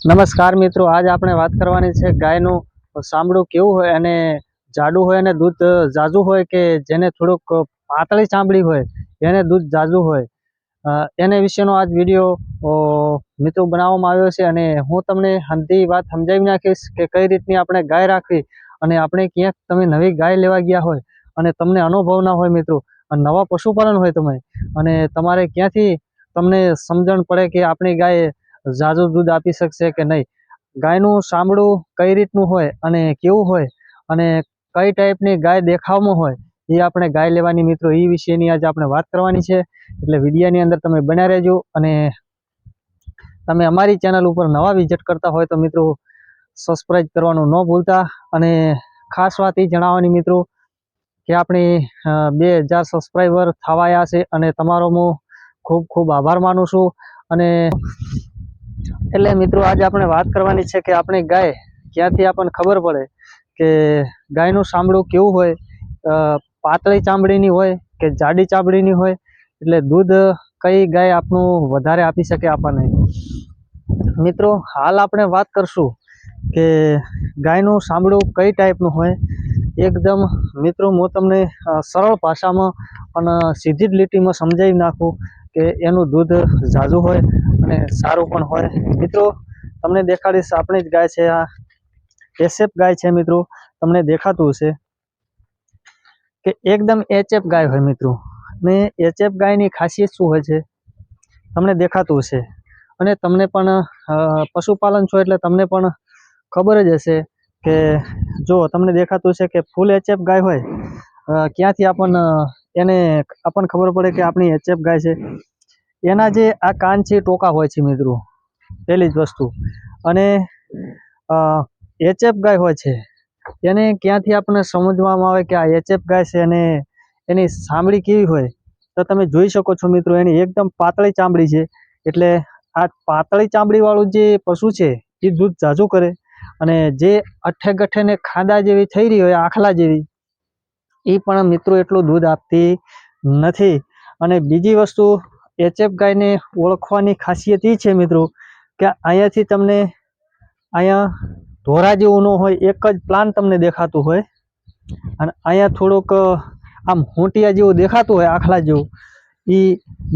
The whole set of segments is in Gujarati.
નમસ્કાર મિત્રો, આજ આપણે વાત કરવાની છે ગાયનું ચામડું કેવું હોય અને જાડું હોય અને દૂધ ઝાઝું હોય કે જેને થોડુંક પાતળી ચામડી હોય એને દૂધ ઝાઝું હોય, એને વિશેનો આજ વિડીયો મિત્રો બનાવવામાં આવ્યો છે. અને હું તમને હંધી વાત સમજાવી નાખીશ કે કઈ રીતની આપણે ગાય રાખવી. અને આપણે ક્યાંક તમે નવી ગાય લેવા ગયા હોય અને તમને અનુભવ ના હોય મિત્રો, નવા પશુપાલન હોય તમે, અને તમારે ક્યાંથી તમને સમજણ પડે કે આપણી ગાય ઝાઝું દૂધ આપી શકશે કે નહીં, ગાયનું ચામડું કઈ રીતનું હોય અને કેવું હોય અને કઈ ટાઈપની ગાય દેખાવમાં હોય એ આપણે ગાય લેવાની મિત્રો એ વિશેની આજે આપણે વાત કરવાની છે. એટલે વિડીયોની અંદર તમે બન્યા રહેજો. અને તમે અમારી ચેનલ ઉપર નવા વિઝિટ કરતા હોય તો મિત્રો સબસ્ક્રાઈબ કરવાનું ન ભૂલતા. અને ખાસ વાત એ જણાવવાની મિત્રો કે આપણી 2000 સબસ્ક્રાઈબર થવાયા છે અને તમારો હું ખૂબ ખૂબ આભાર માનું છું. અને એટલે મિત્રો આજે આપણે વાત કરવાની છે કે આપણી ગાય ક્યાંથી આપણને ખબર પડે કે ગાયનું ચામડું કેવું હોય, પાતળી ચામડીની હોય કે જાડી ચામડીની હોય, એટલે દૂધ કઈ ગાય આપણું વધારે આપી શકે આપણને. મિત્રો હાલ આપણે વાત કરશું કે ગાયનું ચામડું કઈ ટાઈપનું હોય. એકદમ મિત્રો હું તમને સરળ ભાષામાં અને સીધી જ લીટીમાં સમજાવી નાખું કે એનું દૂધ ઝાઝું હોય અને સારું પણ હોય. મિત્રો તમને દેખાડીશ, આપણી જ ગાય છે, આ એસએફ ગાય છે મિત્રો. તમને દેખાતું હશે કે એકદમ એચએફ ગાય હોય મિત્રો. ને એચએફ ગાયની ખાસિયત શું હોય છે તમને દેખાતું હશે. અને તમને પણ પશુપાલન છો એટલે તમને પણ ખબર જ હશે કે જો તમને દેખાતું હશે કે ફૂલ એચએફ ગાય હોય, ક્યાંથી એને આપણને ખબર પડે કે આપણી એચએફ ગાય છે. એના જે આ કાન છે ટોકા હોય છે મિત્રો, પહેલી જ વસ્તુ. અને એચએફ ગાય હોય છે એને ક્યાંથી આપણને સમજવામાં આવે કે આ એચએફ ગાય છે અને એની ચામડી કેવી હોય તો તમે જોઈ શકો છો મિત્રો, એની એકદમ પાતળી ચામડી છે. એટલે આ પાતળી ચામડી વાળું જે પશુ છે એ દૂધ ઝાઝું કરે. અને જે અઠે ગઠે ને ખાંદા જેવી થઈ રહી હોય, આખલા જેવી, એ પણ મિત્રો એટલું દૂધ આપતી નથી. અને બીજી વસ્તુ, એચએફ ગાયને ઓળખવાની ખાસિયત એ છે મિત્રો કે અહીંયાથી તમને અહીંયા ધોરા જેવું ન હોય, એક જ પ્લાન તમને દેખાતું હોય. અને અહીંયા થોડુંક આમ હોટિયા જેવું દેખાતું હોય, આખલા જેવું, એ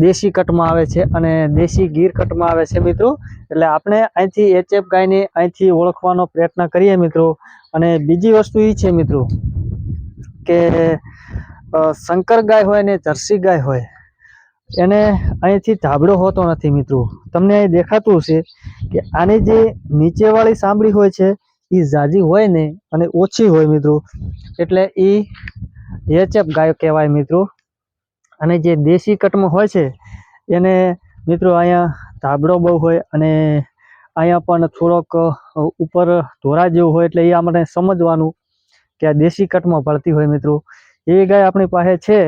દેશી કટમાં આવે છે અને દેશી ગીર કટમાં આવે છે મિત્રો. એટલે આપણે અહીંથી એચએફ ગાયને અહીંથી ઓળખવાનો પ્રયત્ન કરીએ મિત્રો. અને બીજી વસ્તુ એ છે મિત્રો કે શંકર ગાય હોય ને જર્સી ગાય હોય, એને અહીંથી ધાબળો હોતો નથી મિત્રો. તમને અહીં દેખાતું હશે કે આની જે નીચેવાળી ચામડી હોય છે એ ઝાઝી હોય ને અને ઓછી હોય મિત્રો, એટલે એ એચએફ ગાય કહેવાય મિત્રો. અને જે દેશી કટમાં હોય છે એને મિત્રો અહીંયા ધાબળો બહુ હોય અને અહીંયા પણ થોડોક ઉપર ધોરા જેવું હોય. એટલે એ આપણે સમજવાનું કે આ દેશી કટમાં પડતી હોય મિત્રો. એવી ગાય આપણી પાસે છે.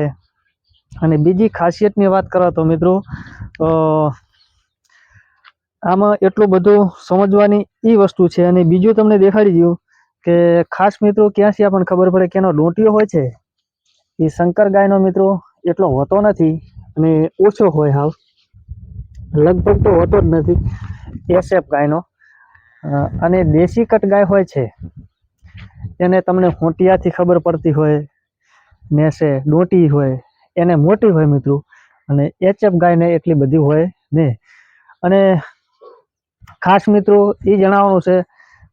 અને બીજી ખાસિયતની વાત કરો તો મિત્રો આમાં એટલું બધું સમજવાની એ વસ્તુ છે. અને બીજું તમને દેખાડી દઉં કે ખાસ મિત્રો ક્યાંથી આપણને ખબર પડે કે એનો ડોંટિયો હોય છે એ શંકર ગાયનો મિત્રો એટલો હોતો નથી અને ઓછો હોય, હાવ લગભગ તો હોતો જ નથી એસએફ ગાયનો. અને દેશી કટ ગાય હોય છે એને તમને હોટિયાથી ખબર પડતી હોય, નેસે ડોટી હોય એને મોટી હોય મિત્રો. અને એચએફ ગાયને એટલી બધી હોય ને. અને ખાસ મિત્રો એ જણાવવાનું છે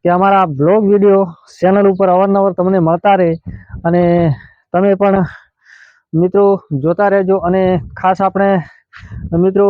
કે અમારા બ્લોગ વિડીયો ચેનલ ઉપર અવારનવાર તમને મળતા રહે અને તમે પણ મિત્રો જોતા રહેજો. અને ખાસ આપણે મિત્રો